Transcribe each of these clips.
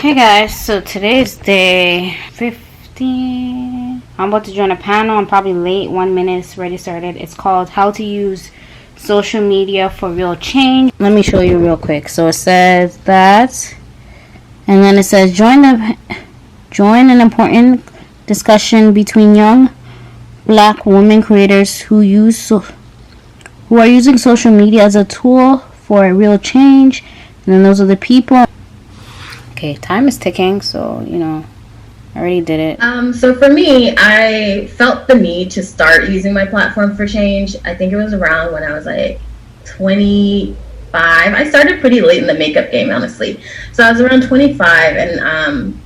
Hey guys, so today is day 15. I'm about to join a panel. I'm probably late. 1 minute is already started. It's called How to Use Social Media for Real Change. Let me show you real quick. So it says that, and then it says join an important discussion between young Black women creators who are using social media as a tool for real change. And then those are the people. Okay, time is ticking, so I already did it. So for me, I felt the need to start using my platform for change. I think it was around when I was like 25. I started pretty late in the makeup game, honestly. So I was around 25, and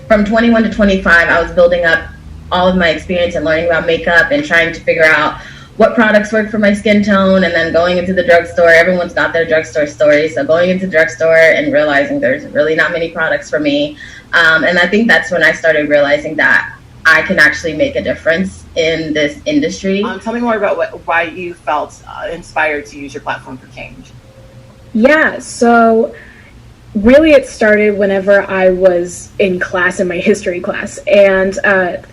from 21 to 25, I was building up all of my experience and learning about makeup and trying to figure out what products work for my skin tone, and then going into the drugstore. Everyone's got their drugstore story. So going into the drugstore and realizing there's really not many products for me. And I think that's when I started realizing that I can actually make a difference in this industry. Tell me more about why you felt inspired to use your platform for change. Yeah, so really it started whenever I was in class, in my history class. And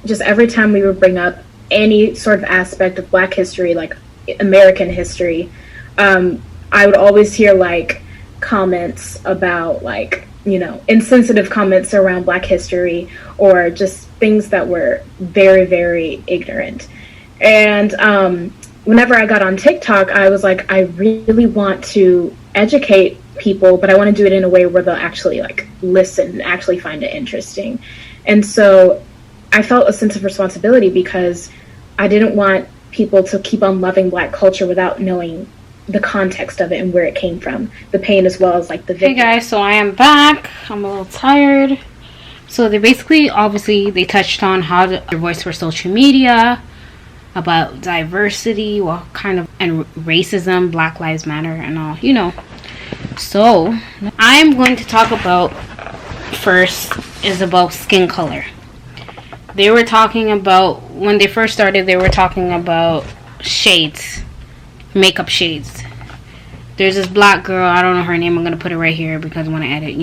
just every time we would bring up any sort of aspect of Black history, like American history, I would always hear like comments about like, insensitive comments around Black history, or just things that were very, very ignorant. And whenever I got on TikTok, I was like, I really want to educate people, but I want to do it in a way where they'll actually like listen and actually find it interesting. And so I felt a sense of responsibility because I didn't want people to keep on loving Black culture without knowing the context of it and where it came from, the pain as well as like the victim. Hey guys, so I am back. I'm a little tired. So they basically, obviously, they touched on how their voice for social media, about diversity, what kind of, and racism, Black Lives Matter, and all, So I'm going to talk about, first, is about skin color. They were talking about, when they first started, they were talking about shades, makeup shades. There's this Black girl, I don't know her name, I'm going to put it right here because I want to edit,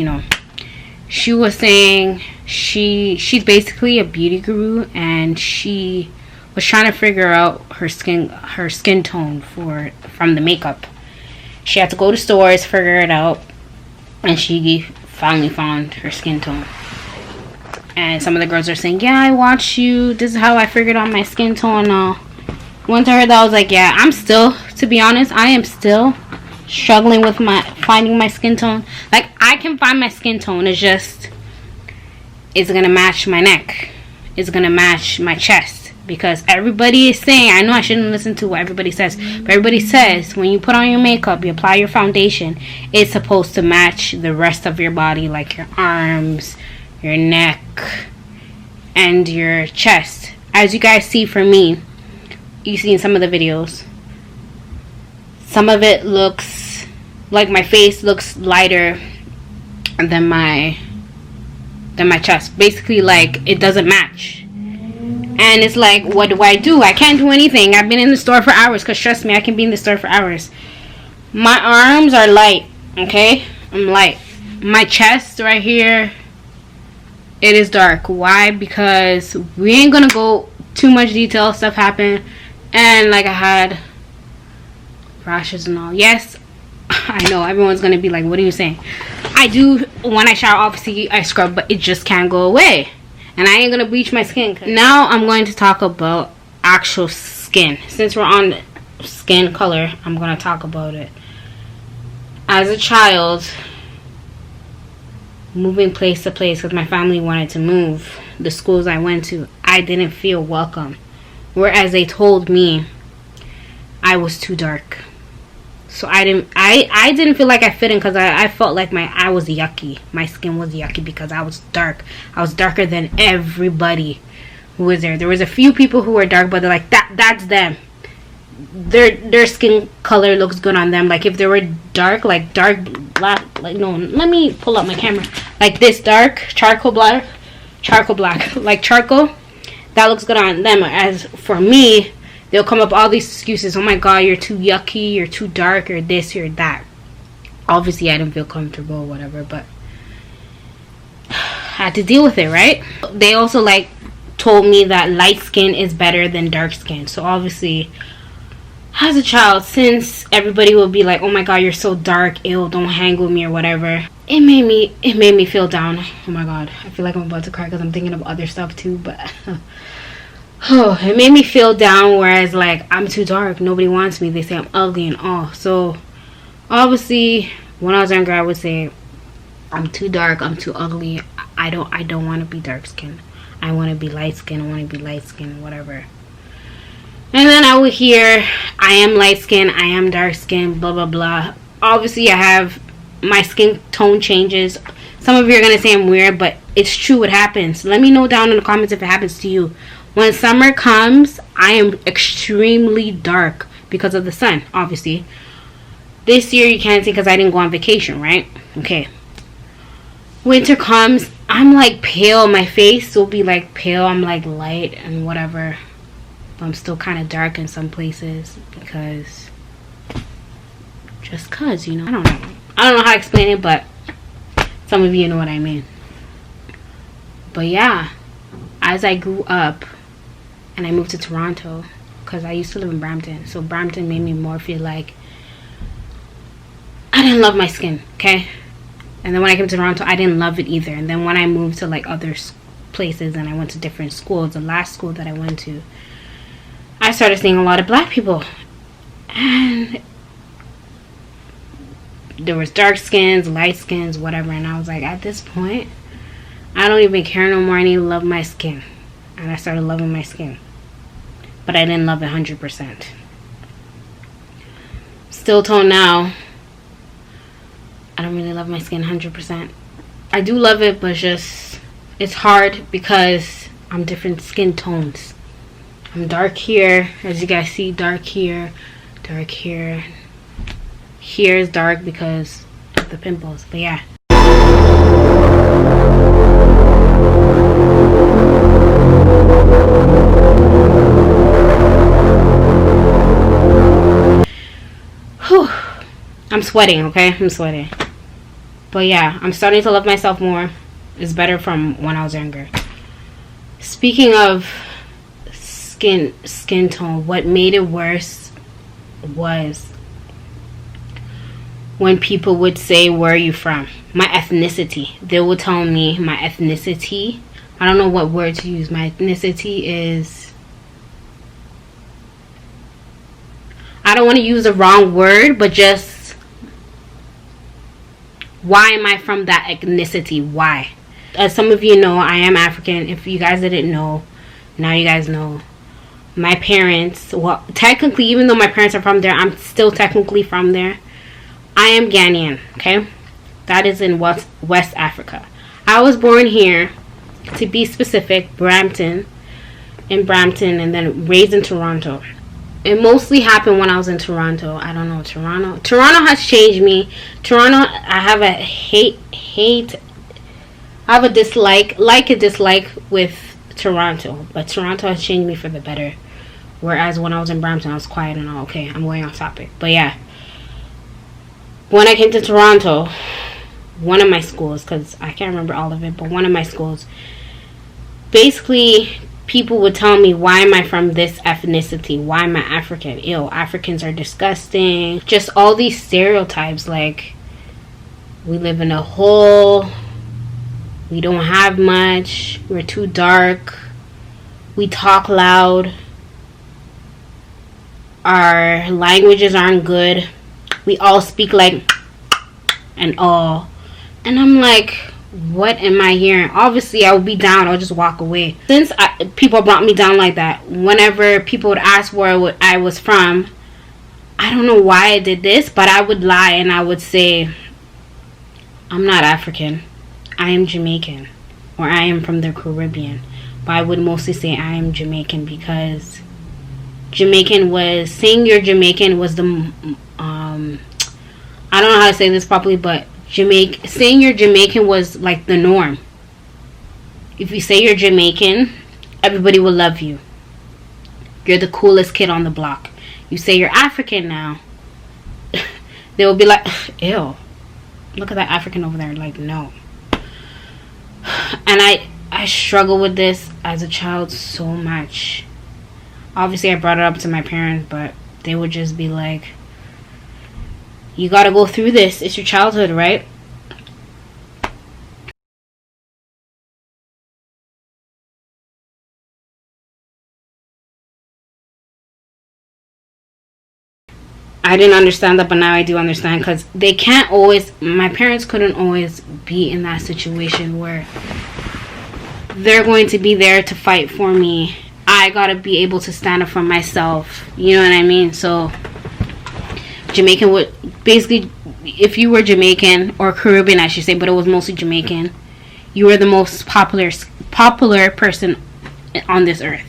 She was saying she's basically a beauty guru, and she was trying to figure out her skin tone from the makeup. She had to go to stores, figure it out, and she finally found her skin tone. And some of the girls are saying, yeah, I watched you. This is how I figured out my skin tone. Once I heard that, I was like, yeah, to be honest, I am still struggling with finding my skin tone. Like, I can find my skin tone. It's just, it's going to match my neck. It's going to match my chest. Because everybody is saying, I know I shouldn't listen to what everybody says, but everybody says when you put on your makeup, you apply your foundation, it's supposed to match the rest of your body, like your arms, your neck, and your chest. As you guys see for me, you see in some of the videos, some of it looks like my face looks lighter than my chest. Basically, like, it doesn't match. And it's like, what do? I can't do anything. I've been in the store for hours, because trust me, I can be in the store for hours. My arms are light, okay? I'm light. My chest right here, it is dark. Why? Because we ain't gonna go too much detail. Stuff happened, and like I had rashes and all. Yes, I know everyone's gonna be like, what are you saying? I do. When I shower, obviously I scrub, but it just can't go away. And I ain't gonna bleach my skin. Now I'm going to talk about actual skin. Since we're on skin color, I'm gonna talk about it. As a child, moving place to place because my family wanted to move, the schools I went to, I didn't feel welcome. Whereas they told me I was too dark. So I didn't feel like I fit in, because I felt like I was yucky. My skin was yucky because I was dark. I was darker than everybody who was there. There was a few people who were dark, but they're like, that's them. Their skin color looks good on them. Like if they were dark, like dark black, like no, let me pull up my camera. Like this dark charcoal black, like charcoal, that looks good on them. As for me, they'll come up all these excuses. Oh my god, you're too yucky, you're too dark, you're this, you're that. Obviously I didn't feel comfortable or whatever, but had to deal with it, right? They also like told me that light skin is better than dark skin. So obviously, as a child, since everybody will be like, oh my god, you're so dark, ew, don't hang with me or whatever, it made me feel down. Oh my god, I feel like I'm about to cry because I'm thinking of other stuff too, but oh, it made me feel down, whereas like, I'm too dark, nobody wants me, they say I'm ugly and all. So obviously when I was younger, I would say I'm too dark, I'm too ugly, I don't want to be dark skinned, I want to be light skinned, I want to be light skinned, whatever. And then I would hear, I am light skinned, I am dark skinned, blah blah blah. Obviously I have, my skin tone changes. Some of you are going to say I'm weird, but it's true, it happens. Let me know down in the comments if it happens to you. When summer comes, I am extremely dark because of the sun, obviously. This year you can't see because I didn't go on vacation, right? Okay. Winter comes, I'm like pale, my face will be like pale, I'm like light and whatever. But I'm still kind of dark in some places because, just cause, you know, I don't know how to explain it, but some of you know what I mean. But yeah, as I grew up and I moved to Toronto, because I used to live in Brampton, so Brampton made me more feel like I didn't love my skin, okay? And then when I came to Toronto, I didn't love it either. And then when I moved to like other places and I went to different schools, the last school that I went to, I started seeing a lot of black people. And there was dark skins, light skins, whatever. And I was like, at this point, I don't even care no more. I need to love my skin. And I started loving my skin. But I didn't love it 100%. Still till now, I don't really love my skin 100%. I do love it, but just, it's hard because I'm different skin tones. I'm dark here, as you guys see, dark here, dark here. Here is dark because of the pimples, but yeah. Whew. I'm sweating, okay? I'm sweating. But yeah, I'm starting to love myself more. It's better from when I was younger. Speaking of skin tone, what made it worse was when people would say, where are you from? My ethnicity. They would tell me my ethnicity. I don't know what word to use. My ethnicity is, I don't want to use the wrong word, but just, why am I from that ethnicity? Why? As some of you know, I am African. If you guys didn't know, now you guys know. My parents, well, technically, even though my parents are from there, I'm still technically from there. I am Ghanaian, okay? That is in West Africa. I was born here, to be specific, Brampton, and then raised in Toronto. It mostly happened when I was in Toronto. I don't know, Toronto has changed me. Toronto, I have a I have a dislike with Toronto, but Toronto has changed me for the better. Whereas when I was in Brampton, I was quiet and all. Okay, I'm going off topic, but yeah. When I came to Toronto, one of my schools, because I can't remember all of it, but one of my schools, basically, people would tell me, why am I from this ethnicity? Why am I African? Ew, Africans are disgusting. Just all these stereotypes, like, we live in a hole, we don't have much, we're too dark, we talk loud, our languages aren't good, we all speak like and all. And I'm like, what am I hearing? Obviously, I would be down. I'll just walk away. Since people brought me down like that, whenever people would ask where I was from, I don't know why I did this, but I would lie and I would say, I'm not African. I am Jamaican. Or I am from the Caribbean. But I would mostly say I am Jamaican because Jamaican was, saying you're Jamaican was the, I don't know how to say this properly, but saying you're Jamaican was like the norm. If you say you're Jamaican, everybody will love you. You're the coolest kid on the block. You say you're African now, they will be like, ew, look at that African over there. Like, no. And I struggle with this as a child so much. Obviously, I brought it up to my parents, but they would just be like, you gotta go through this. It's your childhood, right? I didn't understand that, but now I do understand, because they can't always, my parents couldn't always be in that situation where they're going to be there to fight for me. I gotta be able to stand up for myself. You know what I mean? So Jamaican would basically, if you were Jamaican or Caribbean, I should say, but it was mostly Jamaican, you were the most popular person on this earth.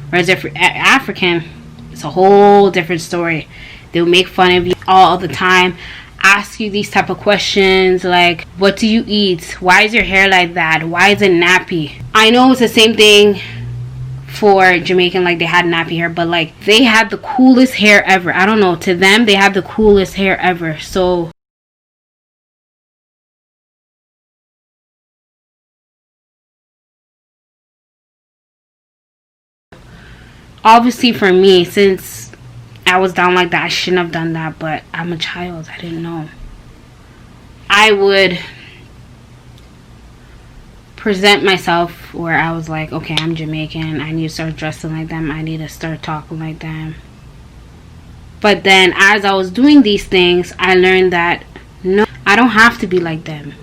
Whereas if you're African, it's a whole different story. They'll make fun of you all the time, ask you these type of questions like, what do you eat? Why is your hair like that? Why is it nappy? I know it's the same thing for Jamaican, like they had nappy hair, but like they had the coolest hair ever. I don't know, to them they had the coolest hair ever. So obviously for me, since I was down like that, I shouldn't have done that, but I'm a child, I didn't know. I would present myself where I was like, okay, I'm Jamaican, I need to start dressing like them, I need to start talking like them. But then as I was doing these things, I learned that no, I don't have to be like them.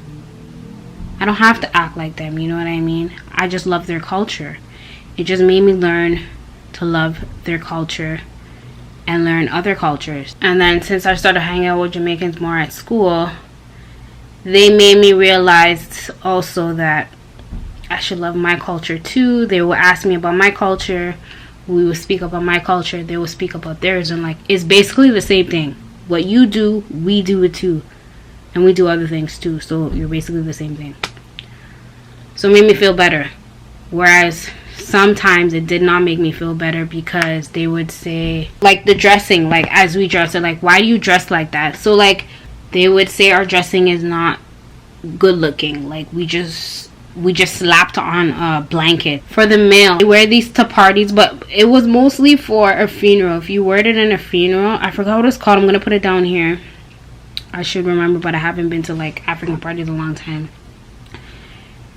I don't have to act like them, you know what I mean? I just love their culture. It just made me learn to love their culture and learn other cultures. And then since I started hanging out with Jamaicans more at school, they made me realize also that I should love my culture too. They would ask me about my culture, we would speak about my culture, they would speak about theirs, and like, it's basically the same thing. What you do, we do it too, and we do other things too, so you're basically the same thing. So it made me feel better. Whereas sometimes it did not make me feel better, because they would say, like the dressing, like as we dress, they're like, why do you dress like that? So like they would say our dressing is not good looking, like we just slapped on a blanket. For the male, they wear these to parties, but it was mostly for a funeral. If you wore it in a funeral, I forgot what it's called, I'm gonna put it down here, I should remember, but I haven't been to like African parties in a long time.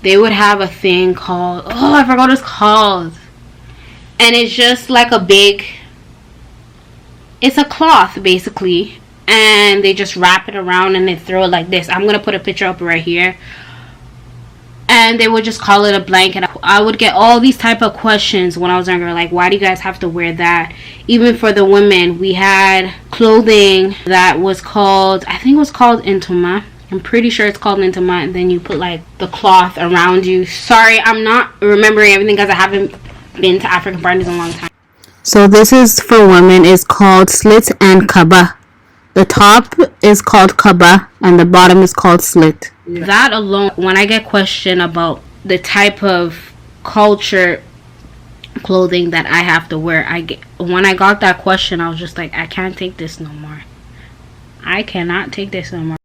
They would have a thing called, oh, I forgot what it's called. And it's just like a big, it's a cloth basically. And they just wrap it around and they throw it like this. I'm going to put a picture up right here. And they would just call it a blanket. I would get all these type of questions when I was younger. Like, why do you guys have to wear that? Even for the women, we had clothing that was called, I think it was called intoma. I'm pretty sure it's called intoma, and then you put like the cloth around you. Sorry, I'm not remembering everything because I haven't been to African parties in a long time. So this is for women. It's called slit and kaba. The top is called kaba and the bottom is called slit. Yeah. That alone, when I get questioned about the type of culture clothing that I have to wear, when I got that question, I was just like, I can't take this no more. I cannot take this no more.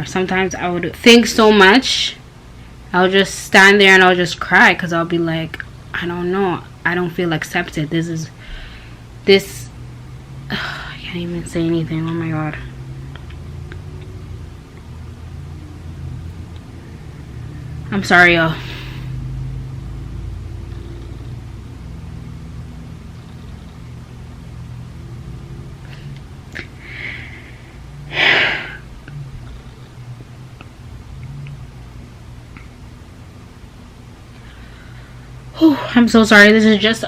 Sometimes I would think so much, I'll just stand there and I'll just cry, because I'll be like, I don't know, I don't feel accepted. I can't even say anything. Oh my god. I'm sorry, y'all. I'm so sorry. This is just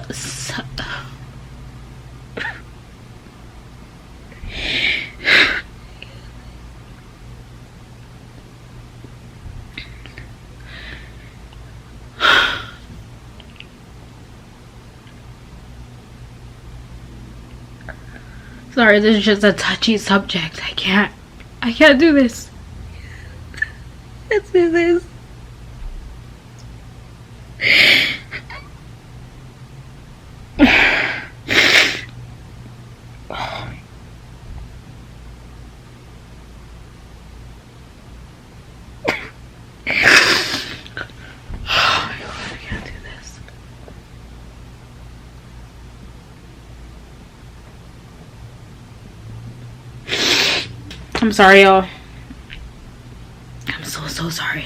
sorry, this is just a touchy subject. I can't do this. Let's do this. I'm sorry, y'all. I'm so sorry.